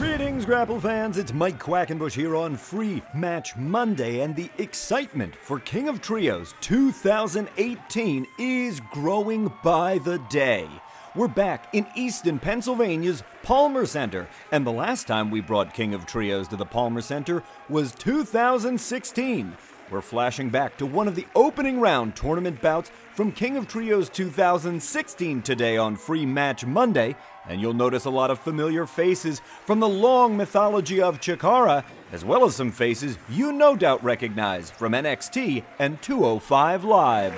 Greetings, Grapple fans. It's Mike Quackenbush here on Free Match Monday, and the excitement for King of Trios 2018 is growing by the day. We're back in Easton, Pennsylvania's Palmer Center, and the last time we brought King of Trios to the Palmer Center was 2016. We're flashing back to one of the opening round tournament bouts from King of Trios 2016 today on Free Match Monday, and you'll notice a lot of familiar faces from the long mythology of CHIKARA, as well as some faces you no doubt recognize from NXT and 205 Live.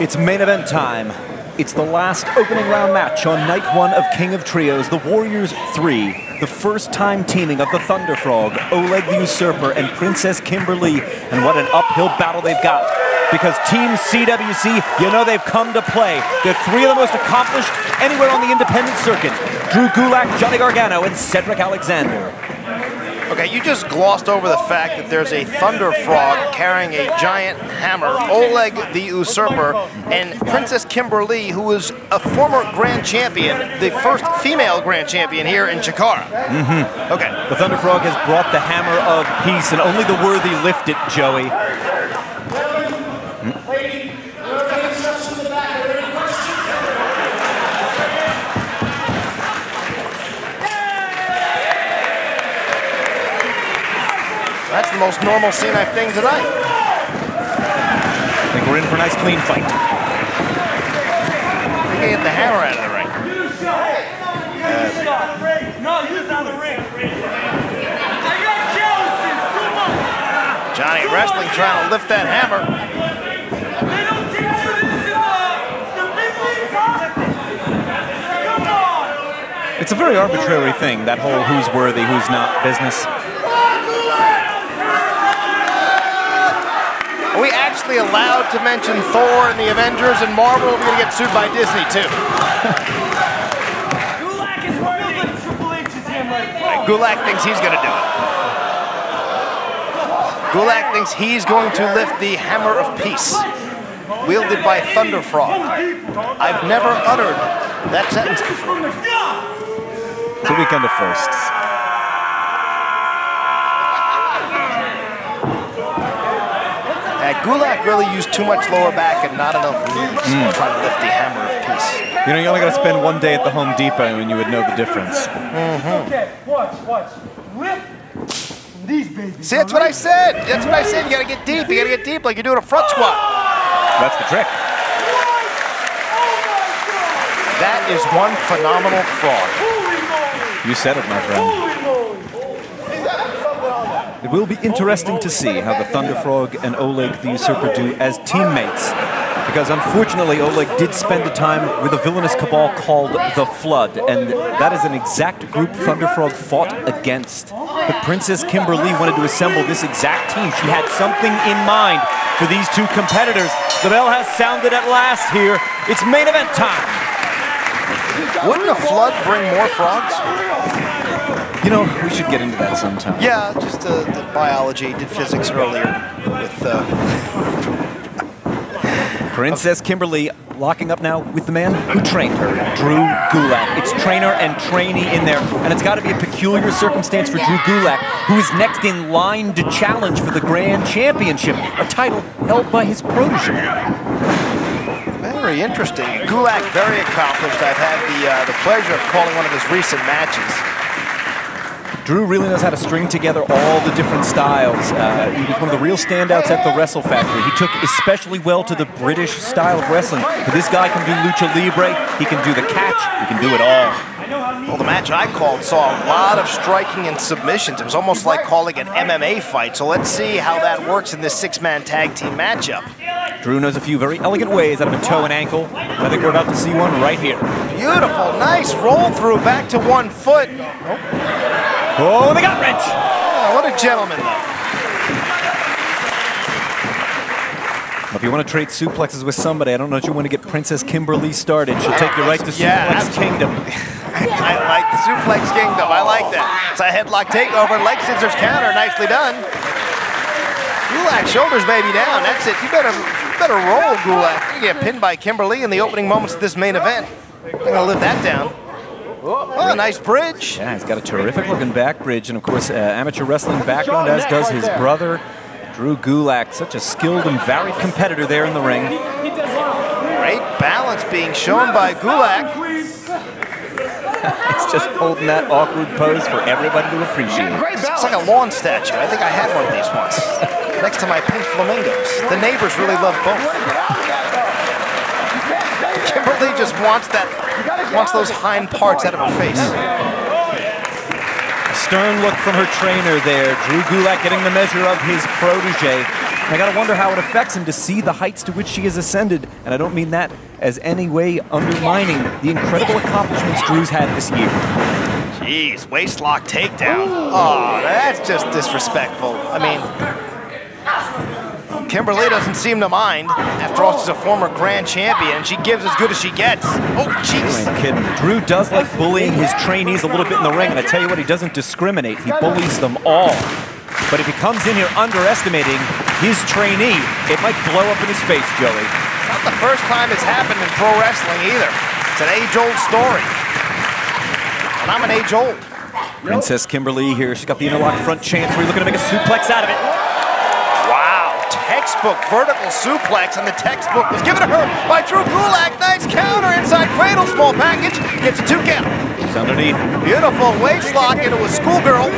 It's main event time. It's the last opening round match on night one of King of Trios, the Warriors 3, the first time teaming of the Thunder Frog, Oleg the Usurper, and Princess Kimberly. And what an uphill battle they've got, because Team CWC, you know they've come to play. They're three of the most accomplished anywhere on the independent circuit: Drew Gulak, Johnny Gargano, and Cedric Alexander. Okay, you just glossed over the fact that there's a Thunder Frog carrying a giant hammer, Oleg the Usurper, and Princess Kimberly, who is a former Grand Champion, the first female Grand Champion here in CHIKARA. Okay. The Thunder Frog has brought the hammer of peace, and only the worthy lift it, Joey. That's the most normal scene I've seen tonight. I think we're in for a nice clean fight. We can get the hammer out of the ring. Johnny Wrestling trying to lift that hammer. It's a very arbitrary thing, that whole who's worthy, who's not business. Are we actually allowed to mention Thor and the Avengers and Marvel? We're going to get sued by Disney, too. Gulak is worthy. Triple H is him right. Gulak thinks he's going to do it. Gulak thinks he's going to lift the hammer of peace, wielded by Thunder Frog. I've never uttered that sentence before. It's a weekend of firsts. Gulak really used too much lower back and not enough knees trying to lift the hammer of peace. You know, you only got to spend one day at the Home Depot and you would know the difference. Okay, watch. Lift these babies. See, that's what I said. That's what I said. You got to get deep. You got to get deep like you're doing a front squat. That's the trick. That is one phenomenal frog. You said it, my friend. It will be interesting to see how the Thunder Frog and Oleg the Usurper do as teammates, because unfortunately Oleg did spend the time with a villainous cabal called the Flood, and that is an exact group Thunder Frog fought against. But Princess Kimberly wanted to assemble this exact team. She had something in mind for these two competitors. The bell has sounded at last here. It's main event time. Wouldn't the Flood bring more frogs? You know, we should get into that sometime. Yeah, just the biology, did physics earlier with... Princess Kimberly locking up now with the man who trained her, Drew Gulak. It's trainer and trainee in there, and it's got to be a peculiar circumstance for Drew Gulak, who is next in line to challenge for the Grand Championship, a title held by his protege. Very interesting. Gulak, very accomplished. I've had the pleasure of calling one of his recent matches. Drew really knows how to string together all the different styles. He was one of the real standouts at the Wrestle Factory. He took especially well to the British style of wrestling. But this guy can do lucha libre, he can do the catch, he can do it all. Well, the match I called saw a lot of striking and submissions. It was almost like calling an MMA fight. So let's see how that works in this six-man tag team matchup. Drew knows a few very elegant ways out of a toe and ankle. I think we're about to see one right here. Beautiful, nice roll through back to 1 foot. Oh, they got wrench! Oh, what a gentleman, though. If you want to trade suplexes with somebody, I don't know if you want to get Princess Kimberly started. She'll take you right to Suplex Kingdom. I like the Suplex Kingdom. I like that. It's a headlock takeover, leg scissors counter. Nicely done. Gulak, shoulders baby down. That's it. You better roll, Gulak. You get pinned by Kimberly in the opening moments of this main event. I'm going to live that down. Oh, a nice bridge. Yeah, he's got a terrific looking back bridge, and of course, amateur wrestling background, as does his brother, Drew Gulak. Such a skilled and varied competitor there in the ring. Great balance being shown by Gulak. He's just holding that awkward pose for everybody to appreciate. It's like a lawn statue. I think I had one of these once. Next to my pink flamingos. The neighbors really love both. Kimberly just wants those hind parts out of her face. A stern look from her trainer there. Drew Gulak getting the measure of his protege. I gotta wonder how it affects him to see the heights to which she has ascended, and I don't mean that as any way undermining the incredible accomplishments Drew's had this year. Jeez, waistlock takedown. Oh, that's just disrespectful. I mean, Kimberly doesn't seem to mind. After all, she's a former grand champion, and she gives as good as she gets. Oh, jeez. You ain't kidding. Drew does like bullying his trainees a little bit in the ring, and I tell you what, he doesn't discriminate. He bullies them all. But if he comes in here underestimating his trainee, it might blow up in his face, Joey. Not the first time it's happened in pro wrestling either. It's an age-old story. And I'm an age-old. Princess Kimberly here. She's got the interlock front chance. We're looking to make a suplex out of it. Wow, textbook vertical suplex, and the textbook was given to her by Drew Gulak. Nice counter inside cradle, small package. Gets a 2 count. She's underneath. Beautiful waist lock into a schoolgirl.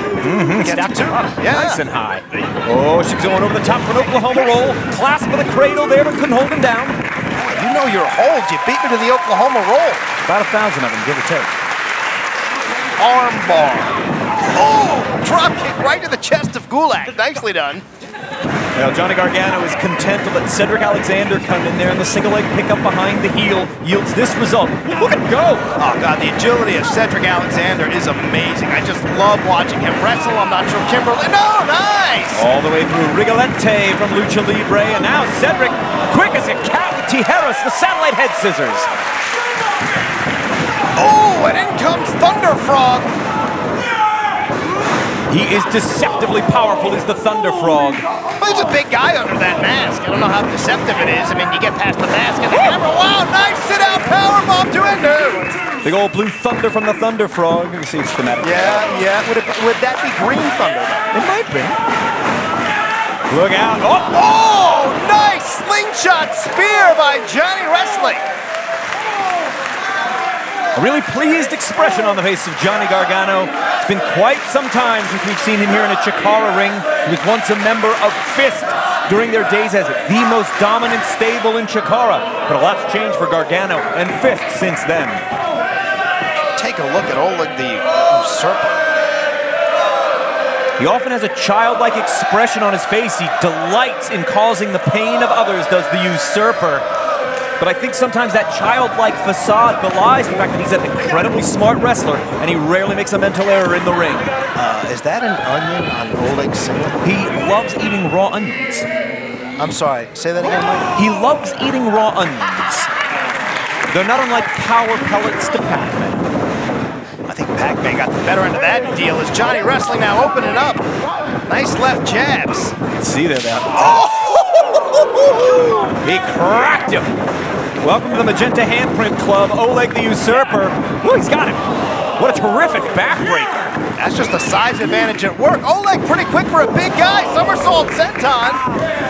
Stacked her up. Yeah. Nice and high. Oh, she's going over the top for an Oklahoma roll. Clasp of the cradle there, but couldn't hold him down. You know your holds. You beat me to the Oklahoma roll. About 1,000 of them, give or take. Arm bar. Oh, drop kick right to the chest of Gulak. Nicely done. Well, Johnny Gargano is content to let Cedric Alexander come in there, and the single leg pickup behind the heel yields this result. Look at him go! Oh, God, the agility of Cedric Alexander is amazing. I just love watching him wrestle. I'm not sure Kimberly. No, nice! All the way through Rigolette from Lucha Libre, and now Cedric, quick as a cat with Tijeras, the satellite head scissors. Oh, and in comes Thunder Frog. He is deceptively powerful, is the Thunder Frog. Well, he's a big guy under that mask. I don't know how deceptive it is. I mean, you get past the mask and the camera. Wow, nice sit-out powerbomb to Endo. Big old blue thunder from the Thunder Frog. You can see it's schematic. Yeah. Would that be green thunder? It might be. Look out. Oh, nice slingshot spear by Johnny Wrestling. A really pleased expression on the face of Johnny Gargano. It's been quite some time since we've seen him here in a CHIKARA ring. He was once a member of Fist during their days as the most dominant stable in CHIKARA. But a lot's changed for Gargano and Fist since then. Take a look at Oleg the Usurper. He often has a childlike expression on his face. He delights in causing the pain of others, does the Usurper. But I think sometimes that childlike facade belies the fact that he's an incredibly smart wrestler, and he rarely makes a mental error in the ring. Is that an onion on Oleg's singlet? He loves eating raw onions. I'm sorry, say that again, Mike. He loves eating raw onions. They're not unlike power pellets to Pac-Man. I think Pac-Man got the better end of that deal as Johnny Wrestling now opening up. Nice left jabs. See there now. Oh! He cracked him. Welcome to the Magenta Handprint Club, Oleg the Usurper. Oh, he's got him. What a terrific backbreaker. That's just the size advantage at work. Oleg pretty quick for a big guy. Somersault senton.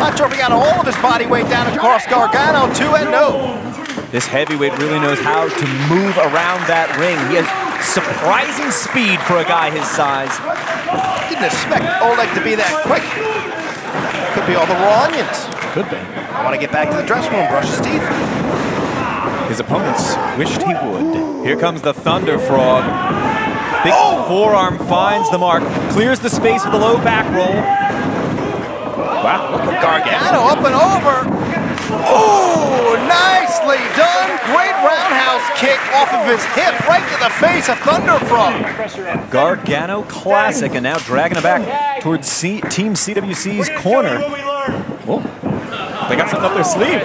Not sure if he got all of his body weight down across Gargano. 2-0. This heavyweight really knows how to move around that ring. He has surprising speed for a guy his size. Didn't expect Oleg to be that quick. Could be all the raw onions. Could be. I want to get back to the dressing room, brush his teeth. His opponents wished he would. Here comes the Thunder Frog. Big forearm finds the mark, clears the space with a low back roll. Wow, look at Gargano up and over. Oh, nicely done. Great roundhouse kick off of his hip right to the face of Thunder Frog. Gargano classic, and now dragging it back towards Team CWC's corner. Oh, they got something up their sleeve.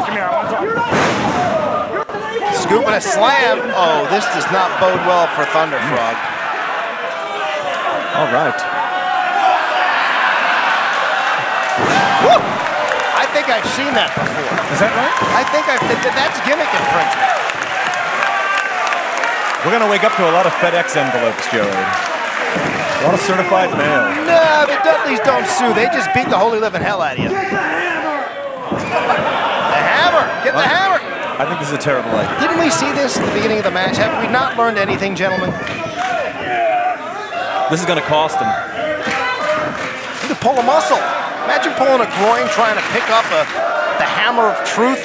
Scooping a slam. Oh, this does not bode well for Thunder Frog. All right. Woo! I think I've seen that before. Is that right? I think that's gimmick infringement. We're going to wake up to a lot of FedEx envelopes, Joey. A lot of certified mail. No, the Dudleys don't sue. They just beat the holy living hell out of you. The hammer! Get the hammer! I think this is a terrible idea. Didn't we see this at the beginning of the match? Have we not learned anything, gentlemen? This is going to cost him. To pull a muscle. Imagine pulling a groin trying to pick up the hammer of truth.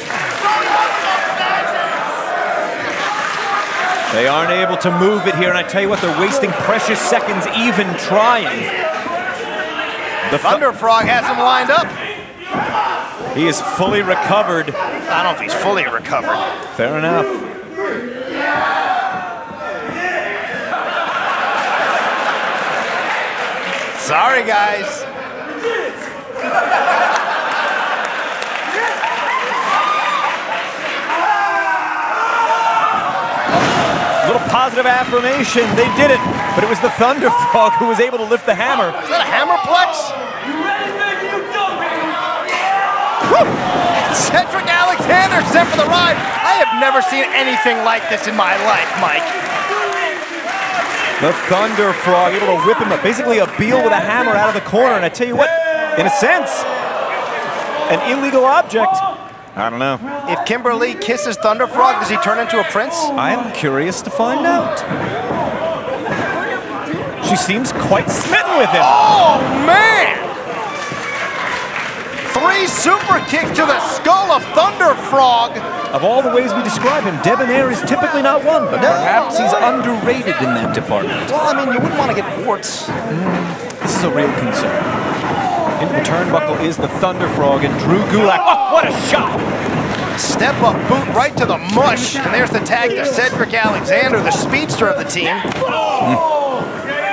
They aren't able to move it here, and I tell you what, they're wasting precious seconds even trying. The Thunder Frog has him lined up. He is fully recovered. I don't know if he's fully recovered. Fair enough. Sorry, guys. Little positive affirmation. They did it, but it was the Thunder Frog who was able to lift the hammer. Is that a hammerplex? You ready, baby? You go, baby! Woo! Cedric Alexander sent for the ride. I have never seen anything like this in my life, Mike. The Thunder Frog able to whip him up. Basically a Beal with a hammer out of the corner. And I tell you what, in a sense, an illegal object. I don't know. If Kimberly kisses Thunder Frog, does he turn into a prince? I am curious to find out. She seems quite smitten with him. Oh, man! 3 super kicks to the skull of Thunder Frog. Of all the ways we describe him, debonair is typically not one, but perhaps he's underrated in that department. Well, I mean, you wouldn't want to get warts. This is a real concern. Into the turnbuckle is the Thunder Frog and Drew Gulak. Oh, what a shot! Step up boot right to the mush. And there's the tag to Cedric Alexander, the speedster of the team.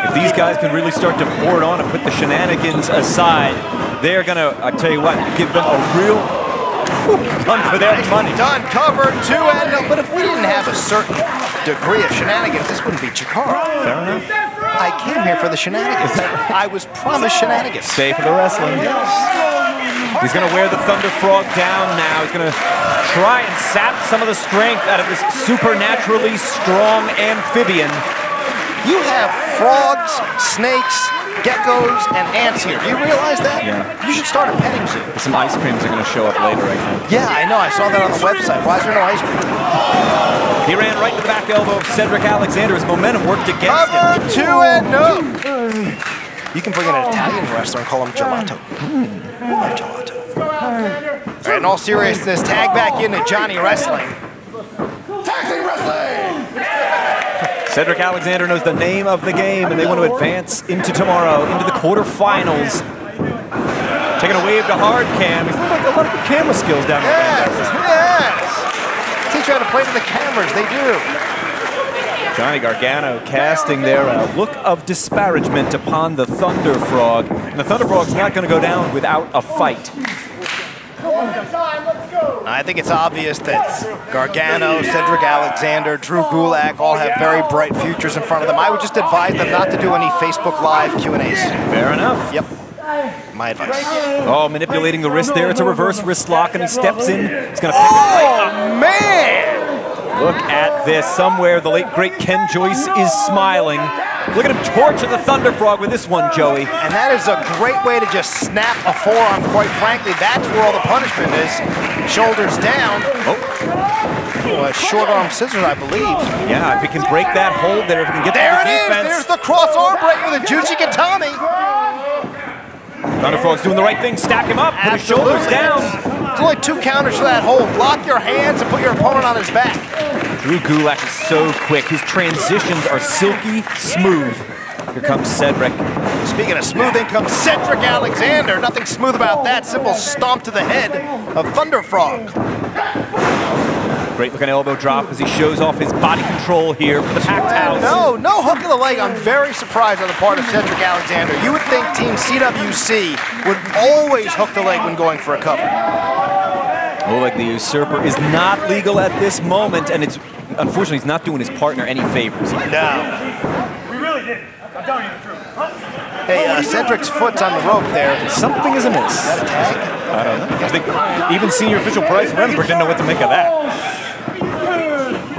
If these guys can really start to pour it on and put the shenanigans aside, they're gonna, I tell you what, give them a real run for their money. Done, covered, 2 and no. But if we didn't have a certain degree of shenanigans, this wouldn't be Chikara. Fair enough. I came here for the shenanigans. I was promised shenanigans. Stay for the wrestling. He's gonna wear the Thunder Frog down now. He's gonna try and sap some of the strength out of this supernaturally strong amphibian. You have frogs, snakes, geckos, and ants here. Do you realize that? Yeah. You should start a petting zoo. Some ice creams are going to show up later, I think. Yeah, I know. I saw that on the website. Why is there no ice cream? He ran right to the back elbow of Cedric Alexander. His momentum worked against him. Cover, 2 and no. You can bring in an Italian wrestler and call him gelato. Gelato. All right, in all seriousness, tag back into Johnny Wrestling. Taxing Wrestling! Cedric Alexander knows the name of the game, and they want to advance into tomorrow, into the quarterfinals. Taking a wave to hard cam. He's like a lot of good camera skills down there. Yes. Teach you how to play to the cameras. They do. Johnny Gargano casting their look of disparagement upon the Thunder Frog. And the Thunder Frog's not going to go down without a fight. I think it's obvious that Gargano, Cedric Alexander, Drew Gulak all have very bright futures in front of them. I would just advise them not to do any Facebook Live Q&As. Fair enough. Yep. My advice. Oh, manipulating the wrist there. It's a reverse wrist lock, and he steps in. He's going to pick it right up. Man! Look at this. Somewhere the late, great Ken Joyce is smiling. Look at him torture the Thunder Frog with this one, Joey. And that is a great way to just snap a forearm, quite frankly. That's where all the punishment is. Shoulders down. Short arm scissors, I believe. Yeah, if he can break that hold there, if he can get there the defense. There's the cross arm break with a Juji Katami. Thunder Frog's doing the right thing. Stack him up, put his shoulders down. There's only 2 counters for that hold. Lock your hands and put your opponent on his back. Drew Gulak is so quick. His transitions are silky smooth. Here comes Cedric. Speaking of smooth, in comes Cedric Alexander. Nothing smooth about that. Simple stomp to the head of Thunder Frog. Great looking elbow drop as he shows off his body control here for the packed house. No hook of the leg. I'm very surprised on the part of Cedric Alexander. You would think Team CWC would always hook the leg when going for a cover. Oleg the Usurper is not legal at this moment, and unfortunately he's not doing his partner any favors. No. We really did. I'm telling you the truth. Hey, Cedric's foot's on the rope there. Something is amiss. Is that a tag? I don't know. I think even senior official Bryce Remsburg didn't know what to make of that.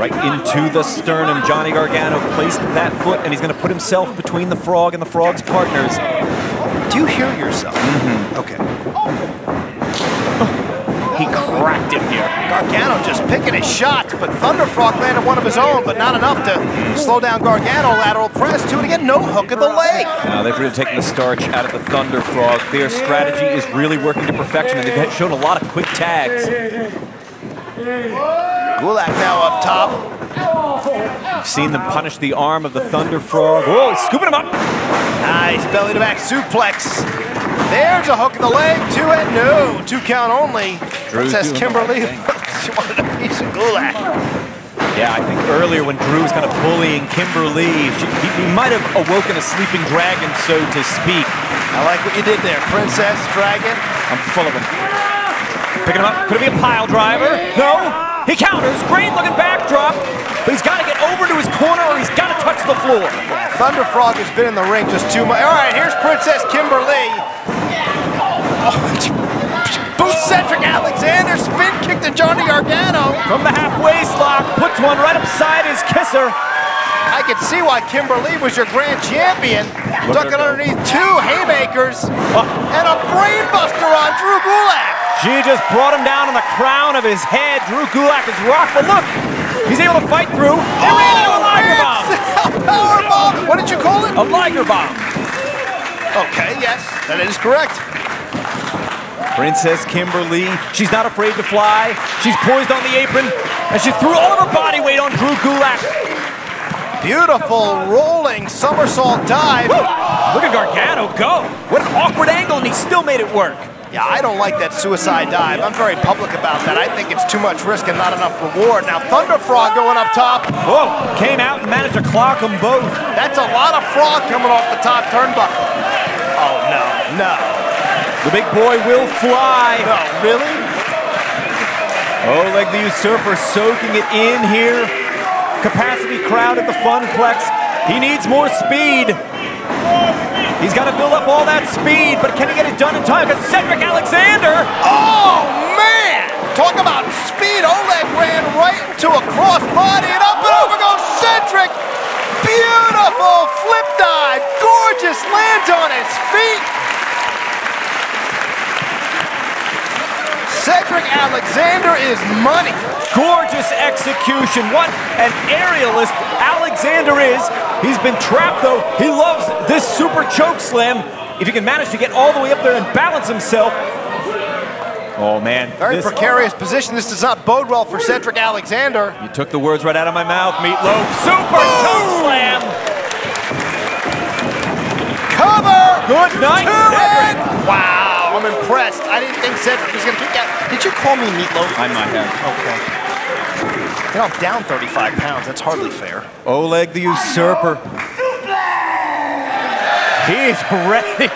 Right into the sternum. Johnny Gargano placed that foot, and he's going to put himself between the frog and the frog's partners. Do you hear yourself? Okay. He cracked him here. Gargano just picking his shots, but Thunder Frog landed one of his own, but not enough to slow down Gargano. Lateral press to it again, no hook of the leg. Now they've really taken the starch out of the Thunder Frog. Their strategy is really working to perfection, and they've shown a lot of quick tags. Gulak now up top. We've seen them punish the arm of the Thunder Frog. Whoa, he's scooping him up. Nice belly to back suplex. There's a hook in the leg, 2 and no. 2 count only. Princess Kimberly, she wanted a piece of Gulak. Yeah, I think earlier when Drew was kind of bullying Kimberly, he might have awoken a sleeping dragon, so to speak. I like what you did there, Princess, Dragon. I'm full of them. Picking him up, could it be a pile driver? No, he counters, great looking backdrop, but he's got to get over to his corner or he's got to touch the floor. Thunder Frog has been in the ring just too much. All right, here's Princess Kimberly. Boot Cedric Alexander, spin kick to Johnny Gargano. From the halfway slot, puts one right upside his kisser. I can see why Kimberly was your grand champion. Ducking underneath 2 haymakers and a brain buster on Drew Gulak. She just brought him down on the crown of his head. Drew Gulak is rocked, but look, he's able to fight through. They ran into a Liger Bomb. Power bomb. What did you call it? A Liger Bomb. Okay, yes, that is correct. Princess Kimberly, she's not afraid to fly. She's poised on the apron, and she threw all of her body weight on Drew Gulak. Beautiful rolling somersault dive. Woo! Look at Gargano go. What an awkward angle, and he still made it work. Yeah, I don't like that suicide dive. I'm very public about that. I think it's too much risk and not enough reward. Now Thunder Frog going up top. Whoa, came out and managed to clock them both. That's a lot of frog coming off the top turnbuckle. Oh, no, no. The big boy will fly. No, really? Oleg the Usurper soaking it in here. Capacity crowd at the Funplex. He needs more speed. He's got to build up all that speed, but can he get it done in time? Because Cedric Alexander. Oh, man! Talk about speed. Oleg ran right into a crossbody, and up and over goes Cedric. Beautiful flip dive. Gorgeous lands on his feet. Cedric Alexander is money. Gorgeous execution. What an aerialist Alexander is. He's been trapped, though. He loves this super choke slam. If he can manage to get all the way up there and balance himself. Oh, man. Very precarious position. This does not bode well for Cedric Alexander. You took the words right out of my mouth, Meatloaf. Super choke slam. Cover. Good night, Cedric. Wow. I'm impressed. I didn't think Cedric was going to kick out. Did you call me Meatloaf? I might have. Okay. You know, I'm down 35 pounds. That's hardly fair. Oleg the Usurper. He's ready.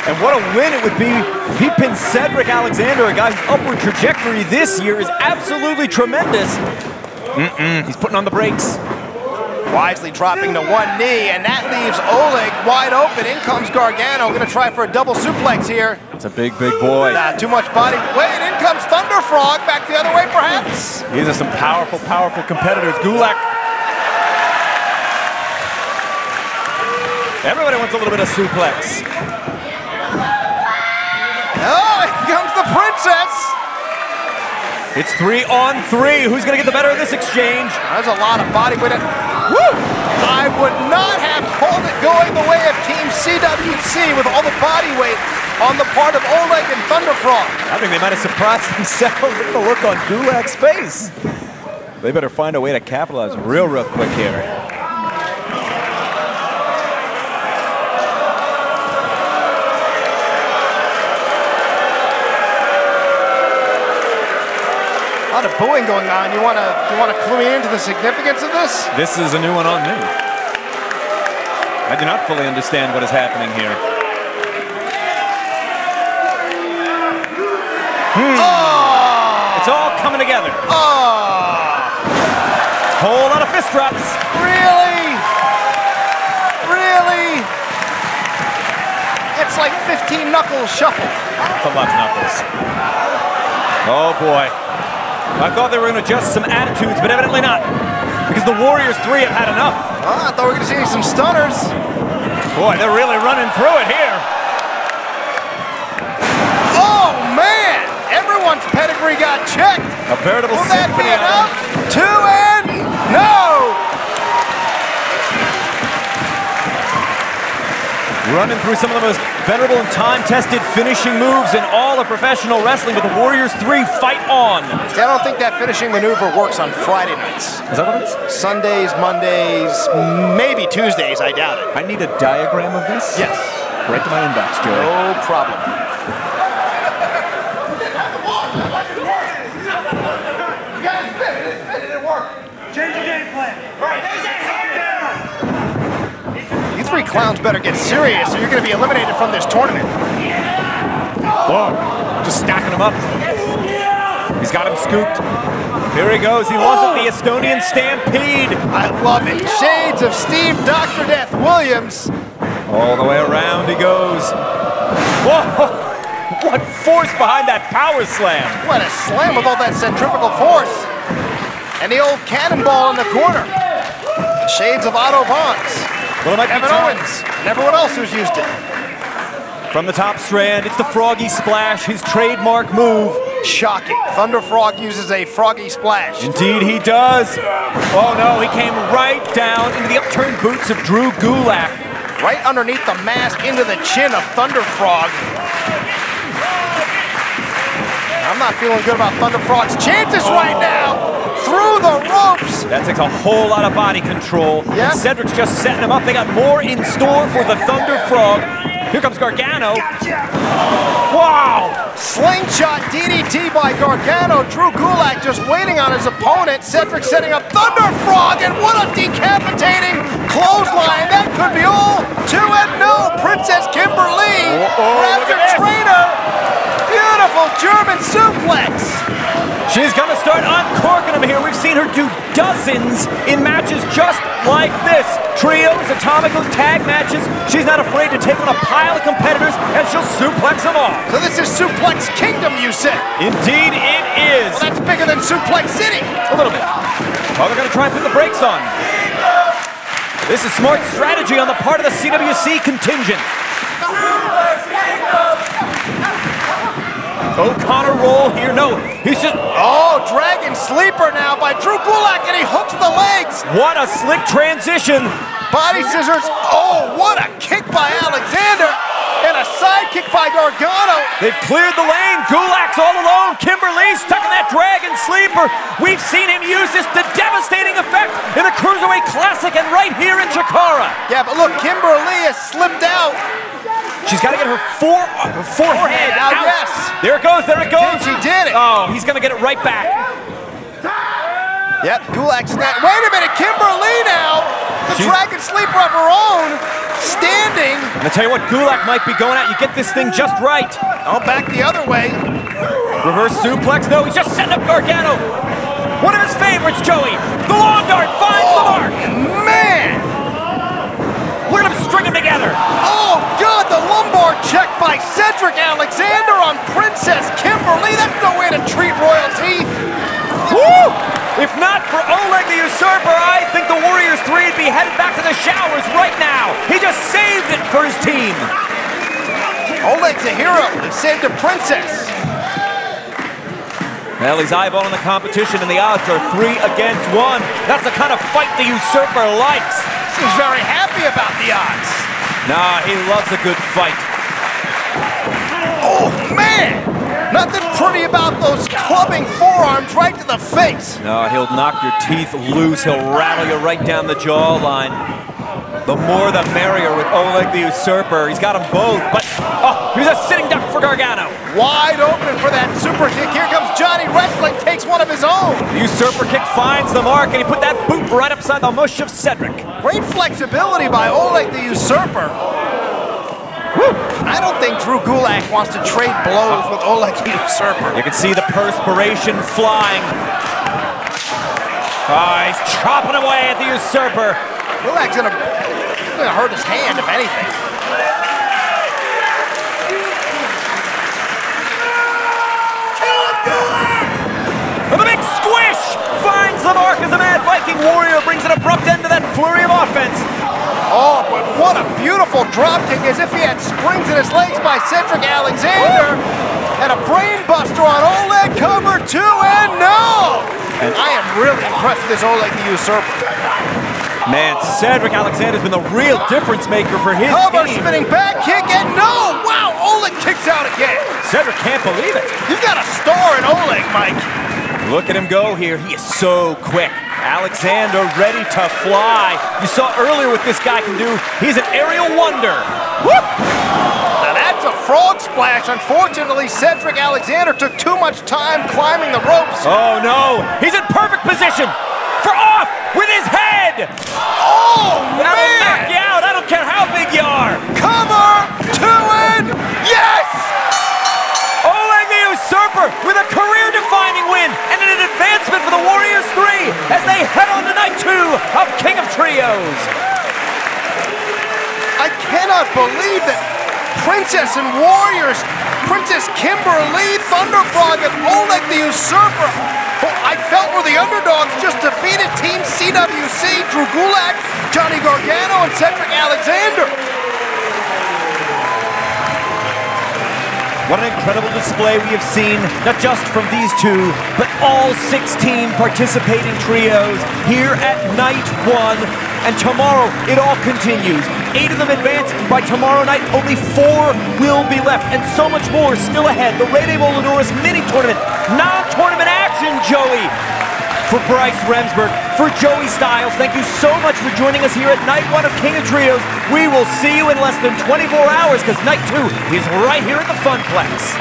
And what a win it would be if he pinned Cedric Alexander, a guy whose upward trajectory this year is absolutely tremendous. He's putting on the brakes. Wisely dropping to one knee, and that leaves Oleg wide open. In comes Gargano, going to try for a double suplex here. It's a big, big boy. Too much body weight. In comes Thunder Frog, back the other way perhaps. These are some powerful, powerful competitors. Gulak. Everybody wants a little bit of suplex. Oh, here comes the Princess. It's 3-on-3. Who's going to get the better of this exchange? There's a lot of body weight. Woo! I would not have called it going the way of Team CWC with all the body weight on the part of Oleg and Thunder Frog. I think they might have surprised themselves. Look at the look on Gulak's face. They better find a way to capitalize real quick here. A lot of booing going on. You want to clue me into the significance of this? This is a new one on me. I do not fully understand what is happening here. Oh! It's all coming together. Oh! Whole lot of fist drops. Really? Really? It's like 15 knuckles shuffle. That's a lot of knuckles. Oh boy. I thought they were going to adjust some attitudes, but evidently not. Because the Warriors 3 have had enough. Oh, I thought we were going to see some stunners. Boy, they're really running through it here. Oh, man! Everyone's pedigree got checked. A veritable Will that be symphony. enough? 2 and no! Running through some of the most venerable and time-tested finishing moves in all of professional wrestling, but the Warriors 3 fight on. See, I don't think that finishing maneuver works on Friday nights. Is that what it is? Sundays, Mondays, maybe Tuesdays, I doubt it. I need a diagram of this. Yes. Right to my inbox, Joey. No problem. Change the game plan. You three clowns better get serious or you're going to be eliminated from this tournament. Whoa, just stacking them up. He's got him scooped. Here he goes. He wasn't the Estonian Stampede. I love it. Shades of Steve Dr. Death Williams. All the way around he goes. Whoa! What force behind that power slam? What a slam with all that centrifugal force. And the old cannonball in the corner. Shades of Otto Bonds. Well, it might be Kevin time. Owens and everyone else who's used it. From the top strand, it's the Froggy Splash, his trademark move. Shocking. Thunder Frog uses a froggy splash. Indeed he does. Oh no, he came right down into the upturned boots of Drew Gulak. Right underneath the mask into the chin of Thunder Frog. I'm not feeling good about Thunder Frog's chances right now. Through the ropes. That takes a whole lot of body control. Yeah. And Cedric's just setting him up. They got more in store for the Thunder Frog. Here comes Gargano. Wow! Slingshot DDT by Gargano. Drew Gulak just waiting on his opponent. Cedric setting up Thunder Frog, and what a decapitating clothesline. That could be all. 2 and no. Princess Kimberly grabs look her at this. trainer. Beautiful German suplex. She's gonna start uncorking him here. We've seen her do dozens in matches just like this. Trios, Atomicals, tag matches. She's not afraid to take on a pile of competitors, and she'll suplex them all. So this is Suplex Kingdom, you said? Indeed it is. Well, that's bigger than Suplex City. A little bit. Oh, they're gonna try and put the brakes on. This is smart strategy on the part of the CWC contingent. O'Connor roll here. No, he's just... Oh, Dragon Sleeper now by Drew Gulak, and he hooks the legs. What a slick transition. Body scissors. Oh, what a kick by Alexander. And a side kick by Gargano. They've cleared the lane. Gulak's all alone. Kimberly's stuck in that Dragon Sleeper. We've seen him use this to devastating effect in the Cruiserweight Classic and right here in CHIKARA. Yeah, but look, Kimberly has slipped out. She's got to get her forehead Now, out. yes. There it goes. There it goes. She did it. Oh, he's going to get it right back. Yep, Gulak snap. Wait a minute, Kimberly now. The Dragon Sleeper of her own, standing. I'll tell you what, Gulak might be going out. You get this thing just right. Oh, back the other way. Reverse suplex. No, he's just setting up Gargano. One of his favorites, Joey. The long dart finds the mark. Man. Look at him string them together. Oh, God, the lumbar check by Cedric Alexander on Princess Kimberly. That's no way to treat royalty. Woo! If not for Oleg the Usurper, I think the Warriors 3 would be headed back to the showers right now. He just saved it for his team. Oleg's a hero. He saved a princess. Well, he's eyeballing the competition, and the odds are 3 against 1. That's the kind of fight the Usurper likes. He's very happy about the odds. Nah, he loves a good fight. Oh, man! Nothing pretty about those clubbing forearms right to the face. No, he'll knock your teeth loose. He'll rattle you right down the jawline. The more the merrier with Oleg the Usurper. He's got them both, but oh, here's a sitting duck for Gargano. Wide open for that super kick. Here comes Johnny Wrestling, takes one of his own. The Usurper kick finds the mark, and he put that boot right upside the mush of Cedric. Great flexibility by Oleg the Usurper. Woo. I don't think Drew Gulak wants to trade blows with Oleg the Usurper. You can see the perspiration flying. Oh, he's chopping away at the Usurper. Gulak's gonna hurt his hand, if anything. With a big the mark as the Mad Viking Warrior brings an abrupt end to that flurry of offense. Oh, but what a beautiful drop kick, as if he had springs in his legs by Cedric Alexander. And a brain buster on Oleg, cover 2, and no! And I am really impressed with this Oleg the Usurper. Man, Cedric Alexander's been the real difference maker for his Cover, team. spinning back kick, and no! Wow, Oleg kicks out again. Cedric can't believe it. You've got a star in Oleg, Mike. Look at him go here. He is so quick. Alexander ready to fly. You saw earlier what this guy can do. He's an aerial wonder. Whoop! Now that's a frog splash. Unfortunately, Cedric Alexander took too much time climbing the ropes. Oh no, he's in perfect position for off with his head. Oh, That'll man! knock you out. I don't care how big you are. Cover, 2, and yes! Oleg the Usurper with a career-defining win and an advancement for the Warriors 3 as they head on to night 2 of King of Trios. I cannot believe that Princess and Warriors, Princess Kimberly, Thunderfrog, and Oleg the Usurper, who I felt were the underdogs, just defeated Team CWC, Drew Gulak, Johnny Gargano, and Cedric Alexander. What an incredible display we have seen, not just from these two, but all 16 participating trios here at night 1. And tomorrow, it all continues. 8 of them advance. By tomorrow night, only 4 will be left. And so much more still ahead. The Rey de Voladores mini-tournament, non-tournament action, Joey. For Bryce Remsburg, for Joey Styles, thank you so much for joining us here at night 1 of King of Trios. We will see you in less than 24 hours because night 2 is right here at the Funplex.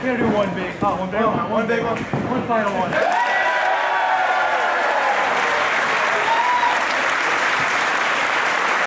We're gonna do one big one final one.